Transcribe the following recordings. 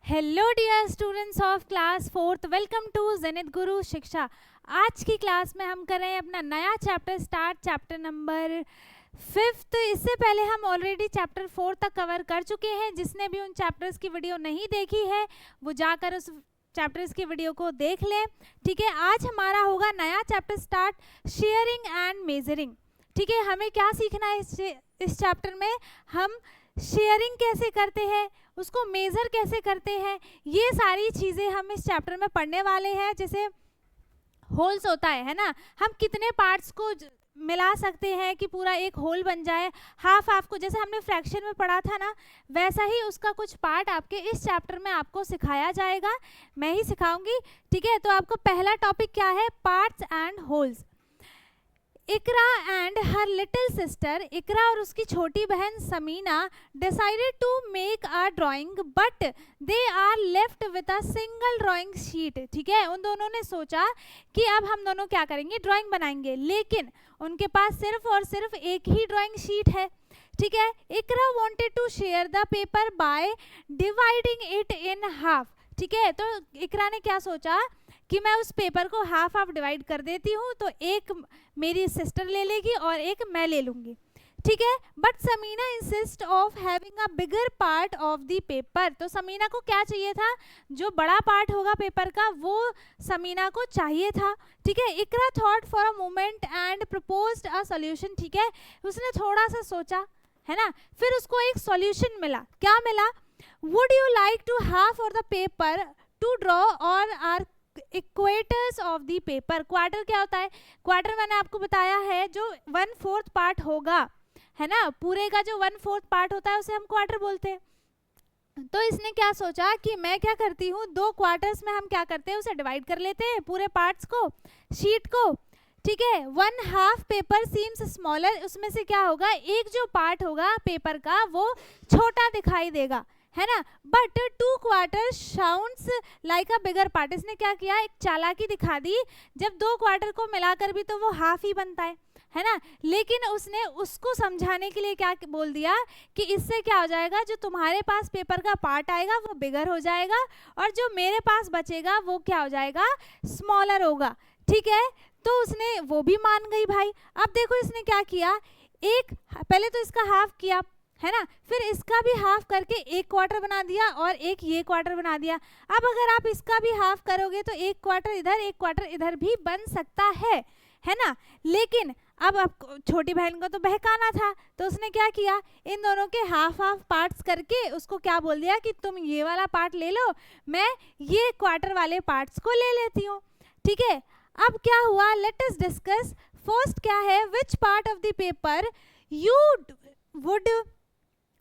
Hello dear students of class 4th, welcome to Zenith Guru Shiksha. आज की class में हम कर रहे हैं अपना नया chapter start, chapter number 5th। इससे पहले हम ऑलरेडी चैप्टर 4 तक कवर कर चुके हैं। जिसने भी उन चैप्टर्स की वीडियो नहीं देखी है वो जाकर उस चैप्टर्स की वीडियो को देख लें। ठीक है, आज हमारा होगा नया chapter start, sharing and measuring. ठीक है, हमें क्या सीखना है इस चैप्टर में? हम शेयरिंग कैसे करते हैं, उसको मेज़र कैसे करते हैं, ये सारी चीज़ें हम इस चैप्टर में पढ़ने वाले हैं। जैसे होल्स होता है ना, हम कितने पार्ट्स को मिला सकते हैं कि पूरा एक होल बन जाए। हाफ हाफ को जैसे हमने फ्रैक्शन में पढ़ा था ना, वैसा ही उसका कुछ पार्ट आपके इस चैप्टर में आपको सिखाया जाएगा, मैं ही सिखाऊंगी। ठीक है, तो आपको पहला टॉपिक क्या है? Parts and holes. Iqra and her little sister, Iqra और उसकी छोटी बहन Samina decided to make a drawing but they are left with a single drawing sheet. ठीक है, उन दोनों ने सोचा कि अब हम दोनों क्या करेंगे, ड्राइंग बनाएंगे, लेकिन उनके पास सिर्फ और सिर्फ एक ही ड्राइंग शीट है। ठीक है, Iqra wanted to share the paper by dividing it in half. ठीक है, तो इकरा ने क्या सोचा कि मैं उस पेपर को हाफ हाफ डिवाइड कर देती हूँ, तो एक मेरी सिस्टर ले लेगी और एक मैं ले लूँगी। ठीक है, but Samina insist of having a bigger part of the paper. तो समीना को क्या चाहिए था? जो बड़ा पार्ट होगा पेपर का वो समीना को चाहिए था। ठीक है, Iqra thought for a moment and proposed a solution. ठीक है, उसने थोड़ा सा सोचा, है ना, फिर उसको एक सॉल्यूशन मिला। क्या मिला? Would you like to half or the paper to draw or are equators of the paper. Quarter क्या होता है? क्वार्टर मैंने आपको बताया है, जो 1/4 पार्ट होगा, है ना, पूरे का जो 1/4 पार्ट होता है उसे हम क्वार्टर बोलते हैं। तो इसने क्या सोचा कि मैं क्या करती हूँ, 2 क्वार्टर्स में हम क्या करते हैं, उसे डिवाइड कर लेते हैं पूरे पार्ट्स को, शीट को। ठीक है, 1/2 पेपर सीम्स स्मॉलर, उसमें से क्या होगा, एक जो पार्ट होगा पेपर का वो छोटा दिखाई देगा, है ना, but 2 quarter sounds like a bigger part. इसने क्या किया, एक चालाकी दिखा दी, जब 2 क्वार्टर को मिलाकर भी तो वो हाफ ही बनता है ना, लेकिन उसने उसको समझाने के लिए क्या बोल दिया कि इससे क्या हो जाएगा, जो तुम्हारे पास पेपर का पार्ट आएगा वो बिगर हो जाएगा और जो मेरे पास बचेगा वो क्या हो जाएगा, स्मॉलर होगा। ठीक है, तो उसने वो भी मान गई भाई। अब देखो इसने क्या किया, एक पहले तो इसका हाफ किया, है ना, फिर इसका भी हाफ करके एक क्वार्टर बना दिया और एक ये क्वार्टर बना दिया। अब अगर आप इसका भी हाफ करोगे तो एक क्वार्टर इधर एक क्वार्टर इधर भी बन सकता है ना, लेकिन अब छोटी बहन को तो बहकाना था, तो उसने क्या किया, इन दोनों के हाफ हाफ पार्ट्स करके उसको क्या बोल दिया कि तुम ये वाला पार्ट ले लो, मैं ये क्वार्टर वाले पार्ट्स को ले लेती हूँ। ठीक है, अब क्या हुआ, लेट अस डिस्कस। फर्स्ट क्या है, which part of the paper you would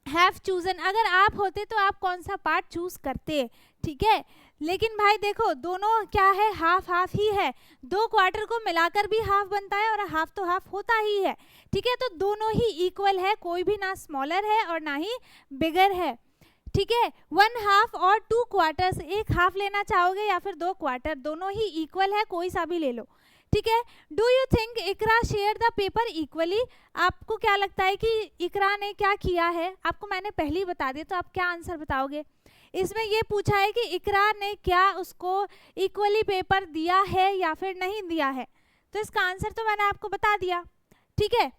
have chosen. अगर आप होते तो आप कौन सा पार्ट चूज करते? ठीक है, लेकिन भाई देखो दोनों क्या है, हाफ हाफ ही है, 2 क्वार्टर को मिलाकर भी हाफ बनता है और हाफ तो हाफ होता ही है। ठीक है, तो दोनों ही इक्वल है, कोई भी ना स्मॉलर है और ना ही बिगर है। ठीक है, 1/2 और 2 क्वार्टर्स, एक हाफ लेना चाहोगे या फिर 2 क्वार्टर, दोनों ही इक्वल है, कोई सा भी ले लो। ठीक है, do you think Iqra share the paper equally. आपको क्या लगता है कि इकरा ने क्या किया है? आपको मैंने पहले ही बता दिया, तो आप क्या आंसर बताओगे? इसमें ये पूछा है कि इकरा ने क्या उसको इक्वली पेपर दिया है या फिर नहीं दिया है, तो इसका आंसर तो मैंने आपको बता दिया। ठीक है,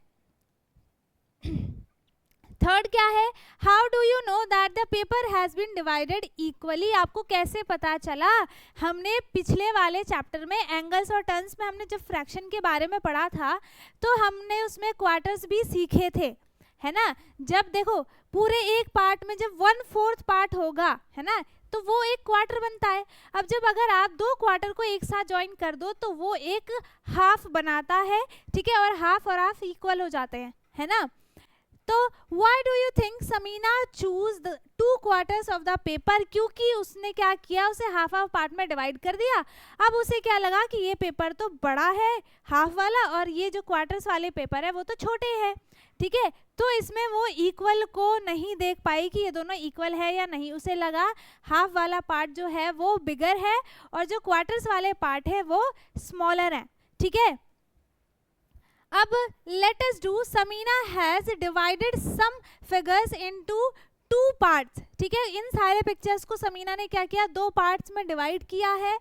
थर्ड क्या है, how do you know that the paper has been divided equally. आपको कैसे पता चला? हमने पिछले वाले चैप्टर में एंगल्स और टर्न्स में हमने जब फ्रैक्शन के बारे में पढ़ा था तो हमने उसमें क्वार्टर्स भी सीखे थे, है ना। जब देखो पूरे एक पार्ट में जब 1/4 पार्ट होगा, है ना, तो वो एक क्वार्टर बनता है। अब जब अगर आप 2 क्वार्टर को एक साथ ज्वाइन कर दो तो वो एक हाफ बनाता है। ठीक है, और हाफ इक्वल हो जाते हैं, है ना। तो why do you think Samina choose the 2 quarters of the paper? क्योंकि उसने क्या किया, उसे हाफ हाफ पार्ट में डिवाइड कर दिया। अब उसे क्या लगा कि ये पेपर तो बड़ा है हाफ वाला और ये जो क्वार्टर्स वाले पेपर है वो तो छोटे हैं। ठीक है, तो इसमें वो इक्वल को नहीं देख पाई कि ये दोनों इक्वल है या नहीं, उसे लगा हाफ वाला पार्ट जो है वो बिगर है और जो क्वार्टर्स वाले पार्ट है वो स्मॉलर है। ठीक है, अब let us do, Samina has divided some figures into two parts, ठीक है। इन सारे पिक्चर्स को समीना ने क्या किया, दो पार्ट्स में डिवाइड किया है।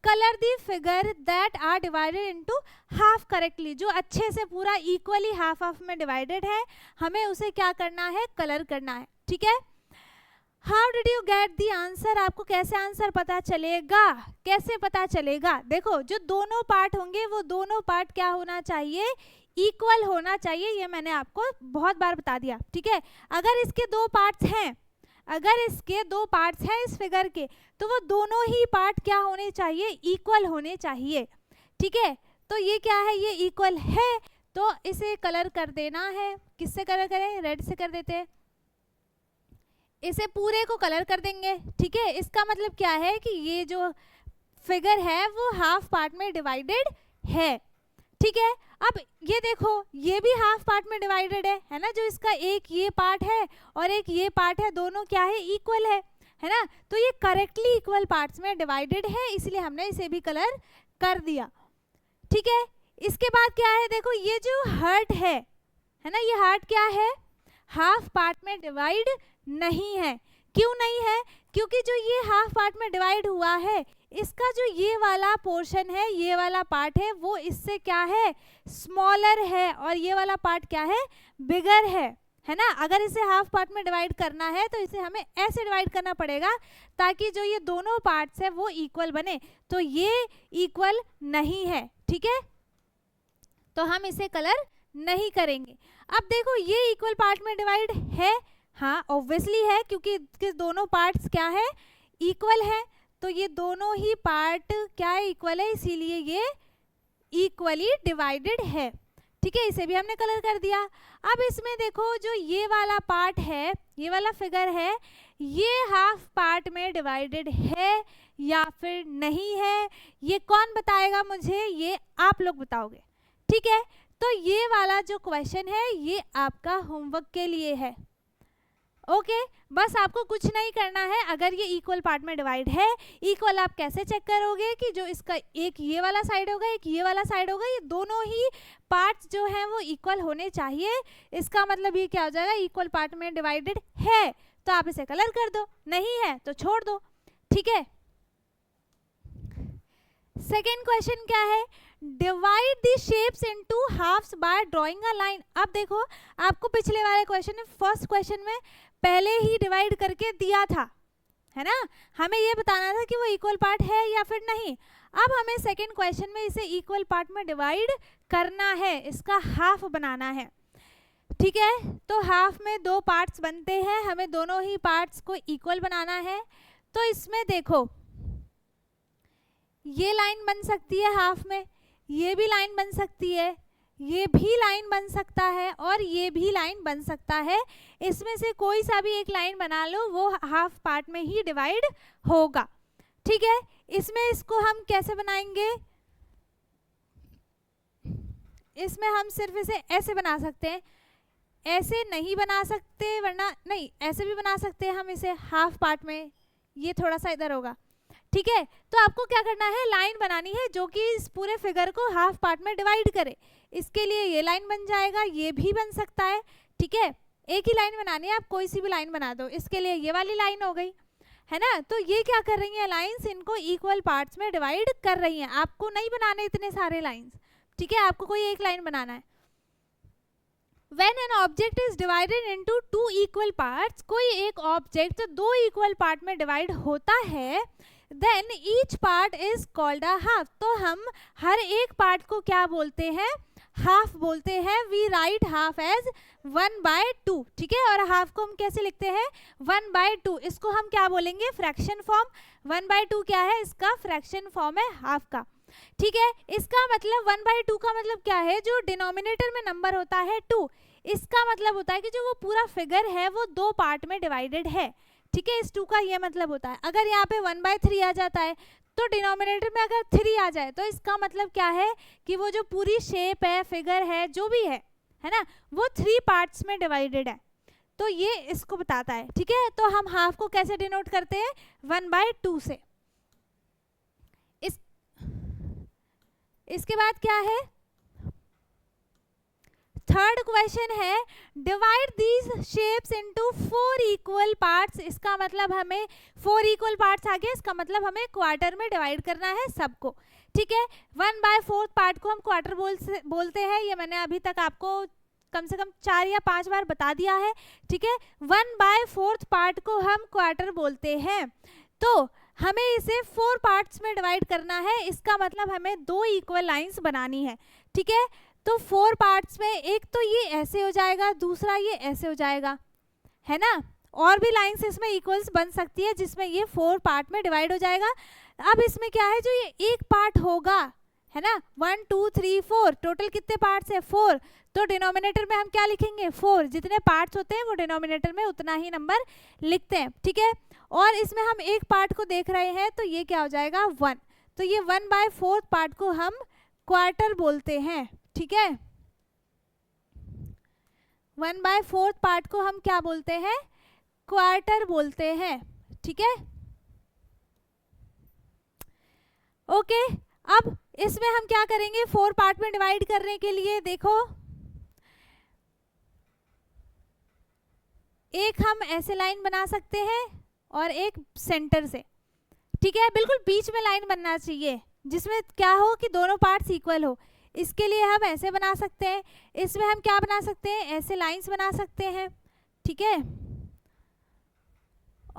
Colour the figure that are divided into half correctly, जो अच्छे से पूरा इक्वली हाफ हाफ में डिवाइडेड है, हमें उसे क्या करना है, कलर करना है, ठीक है। How did you get the answer, आपको कैसे आंसर पता चलेगा, कैसे पता चलेगा, देखो जो दोनों पार्ट होंगे वो दोनों पार्ट क्या होना चाहिए, इक्वल होना चाहिए, ये मैंने आपको बहुत बार बता दिया, ठीक है। अगर इसके दो पार्ट्स हैं, अगर इसके दो पार्ट्स हैं इस फिगर के, तो वो दोनों ही पार्ट क्या होने चाहिए, इक्वल होने चाहिए, ठीक है। तो ये क्या है, ये इक्वल है, तो इसे कलर कर देना है। किससे कलर करें, रेड से कर देते हैं, इसे पूरे को कलर कर देंगे, ठीक है। इसका मतलब क्या है कि ये जो फिगर है वो हाफ पार्ट में डिवाइडेड है, ठीक है। अब ये देखो, ये भी हाफ पार्ट में डिवाइडेड है ना, जो इसका एक ये पार्ट है और एक ये पार्ट है, दोनों क्या है, इक्वल है ना। तो ये करेक्टली इक्वल पार्ट्स में डिवाइडेड है, इसलिए हमने इसे भी कलर कर दिया, ठीक है। इसके बाद क्या है, देखो ये जो हार्ट है ना, ये हार्ट क्या है, हाफ पार्ट में डिवाइड नहीं है। क्यों नहीं है, क्योंकि जो ये हाफ पार्ट में डिवाइड हुआ है, इसका जो ये वाला पोर्शन है, ये वाला पार्ट है, वो इससे क्या है, स्मॉलर है, और ये वाला पार्ट क्या है, बिगर है ना। अगर इसे हाफ पार्ट में डिवाइड करना है तो इसे हमें ऐसे डिवाइड करना पड़ेगा ताकि जो ये दोनों पार्ट्स है वो इक्वल बने, तो ये इक्वल नहीं है, ठीक है, तो हम इसे कलर नहीं करेंगे। अब देखो ये इक्वल पार्ट में डिवाइड है, हाँ ऑब्वियसली है, क्योंकि दोनों पार्ट्स क्या है, इक्वल है, तो ये दोनों ही पार्ट क्या है, इक्वल है, इसीलिए ये इक्वली डिवाइडेड है, ठीक है। इसे भी हमने कलर कर दिया। अब इसमें देखो जो ये वाला पार्ट है, ये वाला फिगर है, ये हाफ पार्ट में डिवाइडेड है या फिर नहीं है, ये कौन बताएगा मुझे, ये आप लोग बताओगे, ठीक है। तो ये वाला जो क्वेश्चन है ये आपका होमवर्क के लिए है, ओके। बस आपको कुछ नहीं करना है, अगर ये इक्वल पार्ट में डिवाइड है, इक्वल आप कैसे चेक करोगे कि जो इसका एक ये वाला साइड होगा, एक ये वाला साइड होगा, ये दोनों ही पार्ट्स जो हैं वो इक्वल होने चाहिए। इसका मतलब ये क्या हो जाएगा, इक्वल पार्ट में डिवाइडेड है तो आप इसे कलर कर दो, नहीं है तो छोड़ दो, ठीक है। सेकेंड क्वेश्चन क्या है, divide the shapes into halves by drawing a line. अब देखो आपको पिछले वाले क्वेश्चन में, फर्स्ट क्वेश्चन में पहले ही डिवाइड करके दिया था, है ना, हमें ये बताना था कि वो इक्वल पार्ट है या फिर नहीं। अब हमें सेकंड क्वेश्चन में इसे इक्वल पार्ट में डिवाइड करना है, इसका हाफ बनाना है, ठीक है। तो हाफ में दो पार्ट्स बनते हैं, हमें दोनों ही पार्ट्स को इक्वल बनाना है। तो इसमें देखो ये लाइन बन सकती है हाफ में, ये भी लाइन बन सकती है, ये भी लाइन बन सकता है और ये भी लाइन बन सकता है। इसमें से कोई सा भी एक लाइन बना लो, वो हाफ पार्ट में ही डिवाइड होगा, ठीक है। इसमें इसको हम कैसे बनाएंगे, इसमें हम सिर्फ इसे ऐसे बना सकते हैं, ऐसे नहीं बना सकते, वरना नहीं ऐसे भी बना सकते हैं हम इसे हाफ पार्ट में, ये थोड़ा सा इधर होगा, ठीक है। तो आपको क्या करना है, लाइन बनानी है जो कि इस पूरे फिगर को हाफ पार्ट में डिवाइड करे। इसके लिए ये लाइन बन जाएगा, ये भी बन सकता है, ठीक है। एक ही लाइन बनानी है, आप कोई सी भी लाइन बना दो। इसके लिए ये वाली लाइन हो गई, है ना। तो ये क्या कर रही है, लाइंस इनको इक्वल पार्ट्स में डिवाइड कर रही हैं। आपको नहीं बनाने इतने सारे लाइंस, ठीक है, आपको कोई एक लाइन बनाना है। When an object is divided into two equal parts, कोई एक ऑब्जेक्ट दो इक्वल पार्ट में डिवाइड होता है, then each part is called a half। तो हम हर एक पार्ट को क्या बोलते हैं, हाफ बोलते हैं। We write half as 1/2, ठीक है। और हाफ को हम कैसे लिखते हैं, 1/2। इसको हम क्या बोलेंगे, फ्रैक्शन फॉर्म। 1/2 क्या है, इसका फ्रैक्शन फॉर्म है हाफ का, ठीक है। इसका मतलब 1/2 का मतलब क्या है, जो डिनोमिनेटर में नंबर होता है 2, इसका मतलब होता है कि जो वो पूरा फिगर है वो दो पार्ट में डिवाइडेड है, ठीक है। इस 2 का ये मतलब होता है। अगर यहाँ पे 1/3 आ जाता है तो डिनोमिनेटर में अगर 3 आ जाए तो इसका मतलब क्या है कि वो जो पूरी शेप है, फिगर है, जो भी है ना, वो 3 पार्ट्स में डिवाइडेड है। तो ये इसको बताता है, ठीक है। तो हम हाफ को कैसे डिनोट करते हैं, 1/2 से। इसके बाद क्या है, थर्ड क्वेश्चन है divide these shapes into 4 equal parts. इसका मतलब हमें 4 इक्वल पार्ट्स आ गए, इसका मतलब हमें क्वार्टर में डिवाइड करना है सबको। ठीक है, 1/4 पार्ट को हम क्वार्टर बोलते हैं, ये मैंने अभी तक आपको कम से कम 4 या 5 बार बता दिया है। ठीक है, 1/4 पार्ट को हम क्वार्टर बोलते हैं। तो हमें इसे 4 पार्ट्स में डिवाइड करना है, इसका मतलब हमें 2 इक्वल लाइंस बनानी है। ठीक है, तो 4 पार्ट्स में एक तो ये ऐसे हो जाएगा, दूसरा ये ऐसे हो जाएगा, है ना। और भी लाइंस इसमें इक्वल्स बन सकती है जिसमें ये 4 पार्ट में डिवाइड हो जाएगा। अब इसमें क्या है, जो ये एक पार्ट होगा, है ना, 1 2 3 4, टोटल कितने पार्ट्स है 4, तो डिनोमिनेटर में हम क्या लिखेंगे 4, जितने पार्ट्स होते हैं वो डिनोमिनेटर में उतना ही नंबर लिखते हैं। ठीक है, और इसमें हम एक पार्ट को देख रहे हैं तो ये क्या हो जाएगा 1, तो ये 1/4 पार्ट को हम क्वार्टर बोलते हैं। ठीक है, 1/4 पार्ट को हम क्या बोलते हैं, क्वार्टर बोलते हैं। ठीक है, ओके। अब इसमें हम क्या करेंगे, 4 पार्ट में डिवाइड करने के लिए देखो, एक हम ऐसे लाइन बना सकते हैं और एक सेंटर से। ठीक है, बिल्कुल बीच में लाइन बनना चाहिए जिसमें क्या हो कि दोनों पार्ट्स इक्वल हो। इसके लिए हम ऐसे बना सकते हैं, इसमें हम क्या बना सकते हैं, ऐसे लाइंस बना सकते हैं। ठीक है,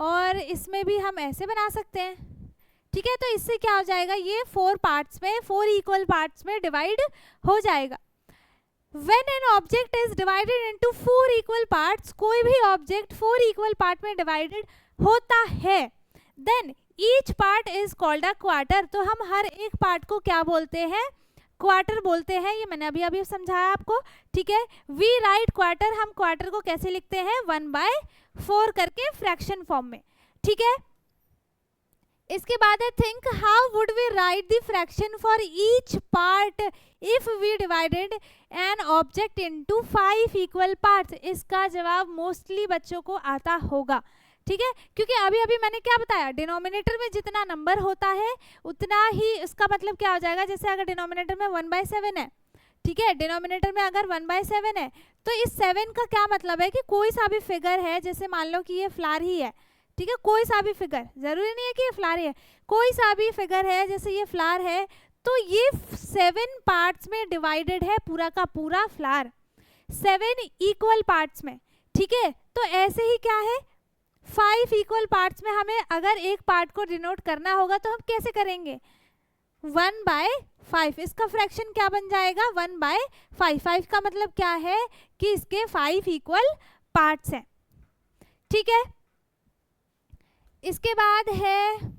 और इसमें भी हम ऐसे बना सकते हैं। ठीक है, तो इससे क्या हो जाएगा, ये 4 पार्ट्स में, 4 इक्वल पार्ट्स में डिवाइड हो जाएगा। When an object is divided into 4 equal parts, कोई भी ऑब्जेक्ट 4 इक्वल पार्ट में डिवाइडेड होता है, then each part is called a quarter। तो हम हर एक पार्ट को क्या बोलते हैं, क्वार्टर बोलते हैं। ये मैंने अभी अभी समझाया आपको। ठीक है, वी राइट क्वार्टर, हम क्वार्टर को कैसे लिखते हैं 1/4 करके फ्रैक्शन फॉर्म में। ठीक है, इसके बाद है think how would we write the fraction for each part if we divided an object into 5 equal parts. इसका जवाब मोस्टली बच्चों को आता होगा। ठीक है, क्योंकि अभी अभी मैंने क्या बताया, डिनोमिनेटर में जितना नंबर होता है उतना ही, इसका मतलब क्या हो जाएगा, जैसे अगर डिनोमिनेटर में 1/7 है, ठीक है, डिनोमिनेटर में अगर 1/7 है तो इस 7 का क्या मतलब है कि कोई सा भी फिगर है, जैसे मान लो कि ये फ्लावर ही है। ठीक है, कोई सा भी फिगर, जरूरी नहीं है कि ये फ्लावर है, कोई सा भी फिगर है, जैसे ये फ्लावर है, तो ये 7 पार्ट्स में डिवाइडेड है, पूरा का पूरा फ्लावर 7 इक्वल पार्ट्स में। ठीक है, तो ऐसे ही क्या है, 5 इक्वल पार्ट्स में हमें अगर एक पार्ट को डिनोट करना होगा तो हम कैसे करेंगे, 1/5। इसका फ्रैक्शन क्या बन जाएगा 1/5। 5 का मतलब क्या है कि इसके 5 इक्वल पार्ट्स हैं। ठीक है, इसके बाद है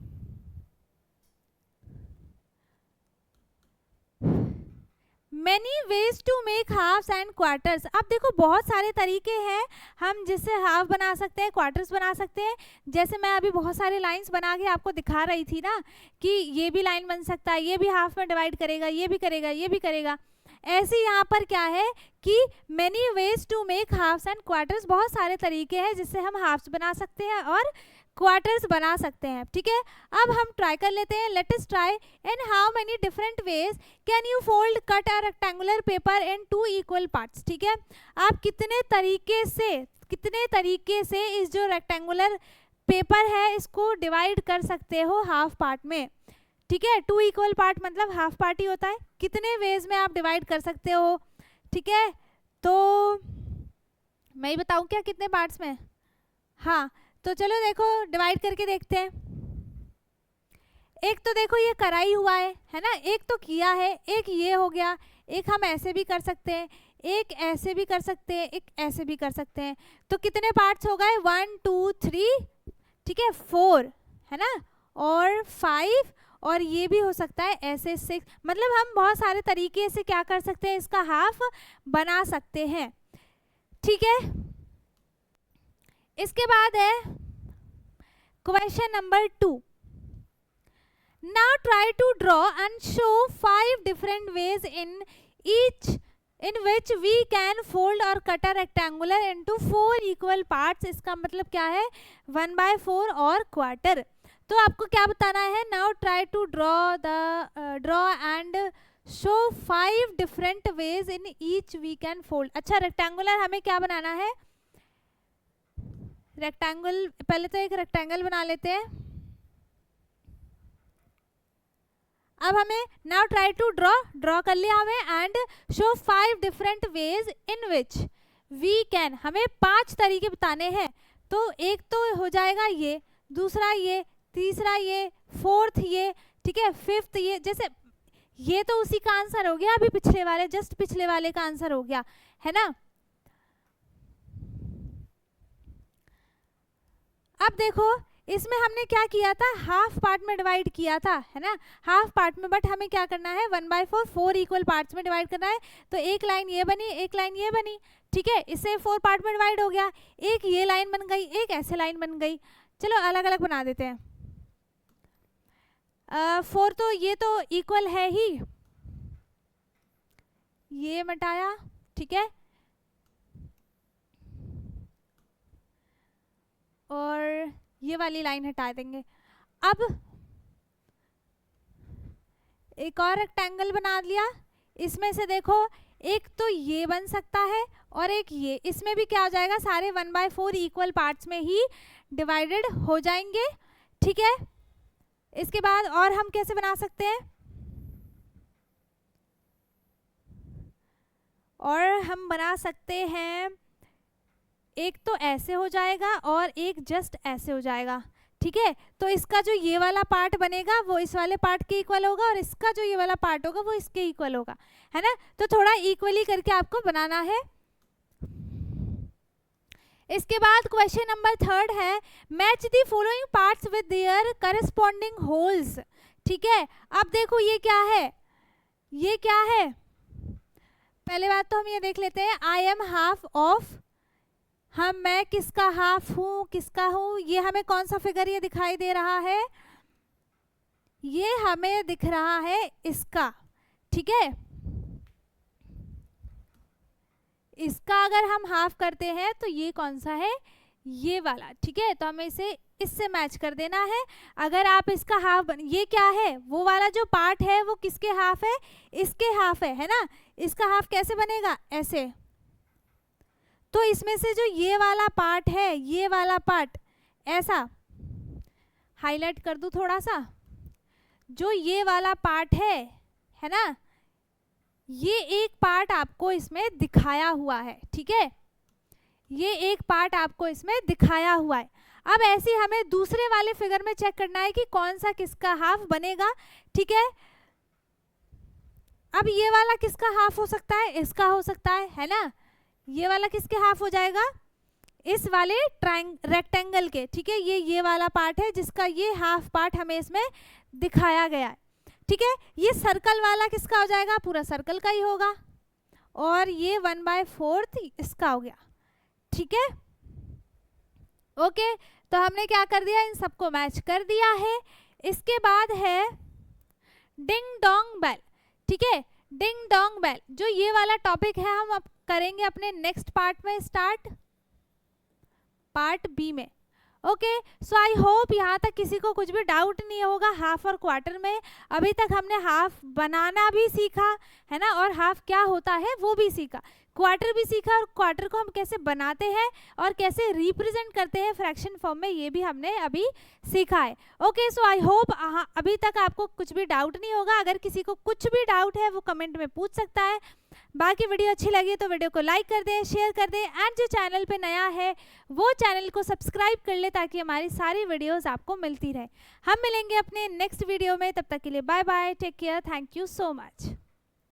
Many ways to make halves and quarters। अब देखो बहुत सारे तरीके हैं हम जिससे हाफ बना सकते हैं, क्वार्टर्स बना सकते हैं। जैसे मैं अभी बहुत सारे लाइंस बना के आपको दिखा रही थी ना कि ये भी लाइन बन सकता है, ये भी हाफ में डिवाइड करेगा, ये भी करेगा, ये भी करेगा। ऐसे यहाँ पर क्या है कि many ways to make halves and quarters, बहुत सारे तरीके हैं जिससे हम हाफ्स बना सकते हैं और क्वार्टर्स बना सकते हैं। ठीक है, अब हम ट्राई कर लेते हैं। Let us try. In how many different ways can you fold cut a rectangular paper in 2 equal parts. ठीक है, आप कितने तरीके से इस जो रेक्टेंगुलर पेपर है इसको डिवाइड कर सकते हो हाफ पार्ट में। ठीक है, 2 इक्वल पार्ट मतलब हाफ पार्ट ही होता है, कितने वेज में आप डिवाइड कर सकते हो। ठीक है, तो मैं ही बताऊं क्या कितने पार्ट्स में। हाँ, तो चलो देखो डिवाइड करके देखते हैं। एक तो देखो ये कराई हुआ है ना, एक तो किया है, एक ये हो गया, एक हम ऐसे भी कर सकते हैं, एक ऐसे भी कर सकते हैं, एक ऐसे भी कर सकते हैं। तो कितने पार्ट्स हो गए 1 2 3, ठीक है 4 है ना, और 5, और ये भी हो सकता है ऐसे 6। मतलब हम बहुत सारे तरीके से क्या कर सकते हैं, इसका हाफ बना सकते हैं। ठीक है, इसके बाद है question number 2। Now try to draw and show 5 different ways in which we can fold or cut a rectangular into 4 equal parts। इसका मतलब क्या है 1/4 और क्वार्टर। तो आपको क्या बताना है, now try to draw and show 5 different ways in each we can fold. अच्छा, रेक्टेंगुलर हमें क्या बनाना है, रेक्टेंगल, पहले तो एक रेक्टेंगल बना लेते हैं। अब हमें नाउ ट्राई टू ड्रॉ कर लिया हमें, and show 5 different ways in which we can, हमें 5 तरीके बताने हैं। तो एक तो हो जाएगा ये, दूसरा ये, तीसरा ये, फोर्थ ये, ठीक है, फिफ्थ ये। जैसे ये तो उसी का आंसर हो गया, अभी पिछले वाले, जस्ट पिछले वाले का आंसर हो गया, है ना। अब देखो इसमें हमने क्या किया था, हाफ पार्ट में डिवाइड किया था, है ना, हाफ पार्ट में, बट हमें क्या करना है 1/4 4 इक्वल पार्ट्स में डिवाइड करना है। तो एक लाइन ये बनी, एक लाइन ये बनी, ठीक है, इससे 4 पार्ट में डिवाइड हो गया। एक ये लाइन बन गई, एक ऐसे लाइन बन गई। चलो अलग अलग बना देते हैं। 4 तो ये तो इक्वल है ही, ये मटाया, ठीक है, और ये वाली लाइन हटा देंगे। अब एक और रेक्टेंगल बना लिया। इसमें से देखो एक तो ये बन सकता है और एक ये, इसमें भी क्या हो जाएगा, सारे 1/4 इक्वल पार्ट्स में ही डिवाइडेड हो जाएंगे, ठीक है। इसके बाद और हम कैसे बना सकते हैं, और हम बना सकते हैं, एक तो ऐसे हो जाएगा और एक जस्ट ऐसे हो जाएगा, ठीक है। तो इसका जो ये वाला पार्ट बनेगा वो इस वाले पार्ट के इक्वल होगा, और इसका जो ये वाला पार्ट होगा वो इसके इक्वल होगा, है ना। तो थोड़ा इक्वली करके आपको बनाना है। इसके बाद क्वेश्चन नंबर 3 है, match the following parts with their corresponding holes, ठीक है। अब देखो ये क्या है, ये क्या है, पहले बात तो हम ये देख लेते हैं, आई एम हाफ ऑफ, मैं किसका हाफ हूँ, किसका हूँ, ये हमें कौन सा फिगर ये दिखाई दे रहा है, ये हमें दिख रहा है इसका, ठीक है। इसका अगर हम हाफ करते हैं तो ये कौन सा है, ये वाला, ठीक है। तो हमें इसे इससे मैच कर देना है। अगर आप इसका हाफ ये क्या है, वो वाला जो पार्ट है वो किसके हाफ है, इसके हाफ है ना। इसका हाफ कैसे बनेगा, ऐसे। तो इसमें से जो ये वाला पार्ट है, ये वाला पार्ट ऐसा हाईलाइट कर दूं थोड़ा सा, जो ये वाला पार्ट है ना, ये एक पार्ट आपको इसमें दिखाया हुआ है, ठीक है, ये एक पार्ट आपको इसमें दिखाया हुआ है। अब ऐसे हमें दूसरे वाले फिगर में चेक करना है कि कौन सा किसका हाफ बनेगा, ठीक है। अब ये वाला किसका हाफ हो सकता है, इसका हो सकता है ना। ये वाला किसके हाफ हो जाएगा, इस वाले रेक्टेंगल के, ठीक है। ये वाला पार्ट है जिसका ये हाफ पार्ट हमें इसमें दिखाया गया है, ठीक है। ये सर्कल वाला किसका हो जाएगा, पूरा सर्कल का ही होगा, और ये 1/4 इसका हो गया, ठीक है। ओके, तो हमने क्या कर दिया, इन सबको मैच कर दिया है। इसके बाद है डिंग डोंग बेल, ठीक है। डिंग डोंग बेल, जो ये वाला टॉपिक है हम अब करेंगे अपने नेक्स्ट पार्ट में स्टार्ट, पार्ट बी में। ओके, सो आई होप यहाँ तक किसी को कुछ भी डाउट नहीं होगा हाफ और क्वार्टर में। अभी तक हमने हाफ बनाना भी सीखा है ना, और हाफ क्या होता है वो भी सीखा, क्वार्टर भी सीखा, और क्वार्टर को हम कैसे बनाते हैं और कैसे रिप्रेजेंट करते हैं फ्रैक्शन फॉर्म में, ये भी हमने अभी सीखा है। ओके, सो आई होप अभी तक आपको कुछ भी डाउट नहीं होगा। अगर किसी को कुछ भी डाउट है वो कमेंट में पूछ सकता है। बाकी वीडियो अच्छी लगी तो वीडियो को लाइक कर दें, शेयर कर दें, एंड जो चैनल पे नया है वो चैनल को सब्सक्राइब कर ले ताकि हमारी सारी वीडियोस आपको मिलती रहे। हम मिलेंगे अपने नेक्स्ट वीडियो में, तब तक के लिए bye bye, take care, thank you so much.